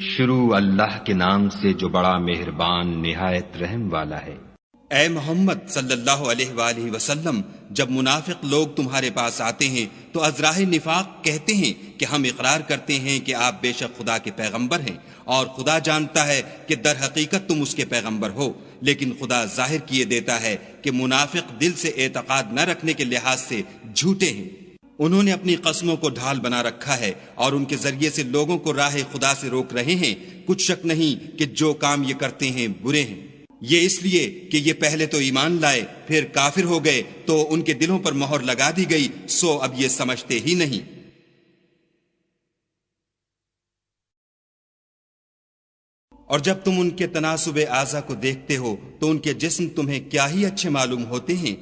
شروع اللہ کے نام سے جو بڑا مہربان نہایت رحم والا ہے۔ اے محمد صلی اللہ علیہ وآلہ وسلم، جب منافق لوگ تمہارے پاس آتے ہیں تو ازراہ نفاق کہتے ہیں کہ ہم اقرار کرتے ہیں کہ آپ بے شک خدا کے پیغمبر ہیں، اور خدا جانتا ہے کہ در حقیقت تم اس کے پیغمبر ہو، لیکن خدا ظاہر کیے دیتا ہے کہ منافق دل سے اعتقاد نہ رکھنے کے لحاظ سے جھوٹے ہیں۔ انہوں نے اپنی قسموں کو ڈھال بنا رکھا ہے اور ان کے ذریعے سے لوگوں کو راہ خدا سے روک رہے ہیں۔ کچھ شک نہیں کہ جو کام یہ کرتے ہیں برے ہیں۔ یہ اس لیے کہ یہ پہلے تو ایمان لائے پھر کافر ہو گئے تو ان کے دلوں پر مہر لگا دی گئی، سو اب یہ سمجھتے ہی نہیں۔ اور جب تم ان کے تناسب اعضا کو دیکھتے ہو تو ان کے جسم تمہیں کیا ہی اچھے معلوم ہوتے ہیں،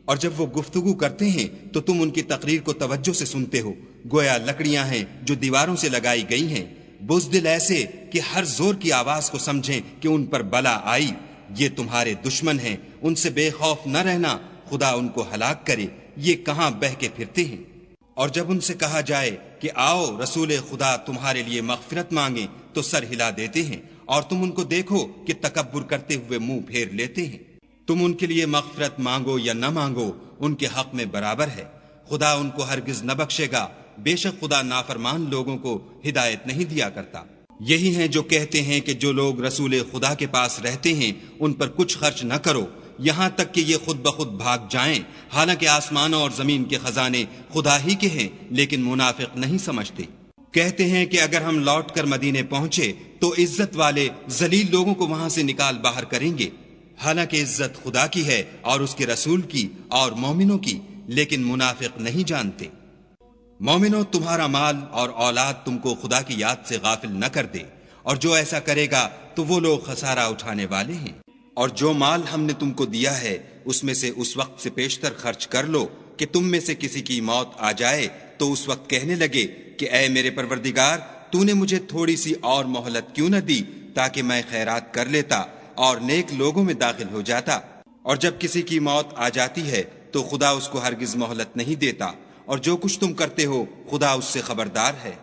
اور جب وہ گفتگو کرتے ہیں تو تم ان کی تقریر کو توجہ سے سنتے ہو، گویا لکڑیاں ہیں جو دیواروں سے لگائی گئی ہیں، بزدل ایسے کہ ہر زور کی آواز کو سمجھیں کہ ان پر بلا آئی۔ یہ تمہارے دشمن ہیں، ان سے بے خوف نہ رہنا، خدا ان کو ہلاک کرے، یہ کہاں بہہ کے پھرتے ہیں۔ اور جب ان سے کہا جائے کہ آؤ رسول خدا تمہارے لیے مغفرت مانگیں تو سر ہلا دیتے ہیں، اور تم ان کو دیکھو کہ تکبر کرتے ہوئے منہ پھیر لیتے ہیں۔ تم ان کے لیے مغفرت مانگو یا نہ مانگو، ان کے حق میں برابر ہے، خدا ان کو ہرگز نہ بخشے گا، بے شک خدا نافرمان لوگوں کو ہدایت نہیں دیا کرتا۔ یہی ہیں جو کہتے ہیں کہ جو لوگ رسول خدا کے پاس رہتے ہیں ان پر کچھ خرچ نہ کرو، یہاں تک کہ یہ خود بخود بھاگ جائیں، حالانکہ آسمانوں اور زمین کے خزانے خدا ہی کے ہیں، لیکن منافق نہیں سمجھتے۔ کہتے ہیں کہ اگر ہم لوٹ کر مدینے پہنچے تو عزت والے ذلیل لوگوں کو وہاں سے نکال باہر کریں گے، حالانکہ عزت خدا کی ہے اور اس کے رسول کی اور مومنوں کی، لیکن منافق نہیں جانتے۔ مومنوں، تمہارا مال اور اولاد تم کو خدا کی یاد سے غافل نہ کر دے، اور جو ایسا کرے گا تو وہ لوگ خسارہ اٹھانے والے ہیں۔ اور جو مال ہم نے تم کو دیا ہے اس میں سے اس وقت سے پیشتر خرچ کر لو کہ تم میں سے کسی کی موت آ جائے تو اس وقت کہنے لگے کہ اے میرے پروردگار، تو نے مجھے تھوڑی سی اور مہلت کیوں نہ دی تاکہ میں خیرات کر لیتا اور نیک لوگوں میں داخل ہو جاتا۔ اور جب کسی کی موت آ جاتی ہے تو خدا اس کو ہرگز مہلت نہیں دیتا، اور جو کچھ تم کرتے ہو خدا اس سے خبردار ہے۔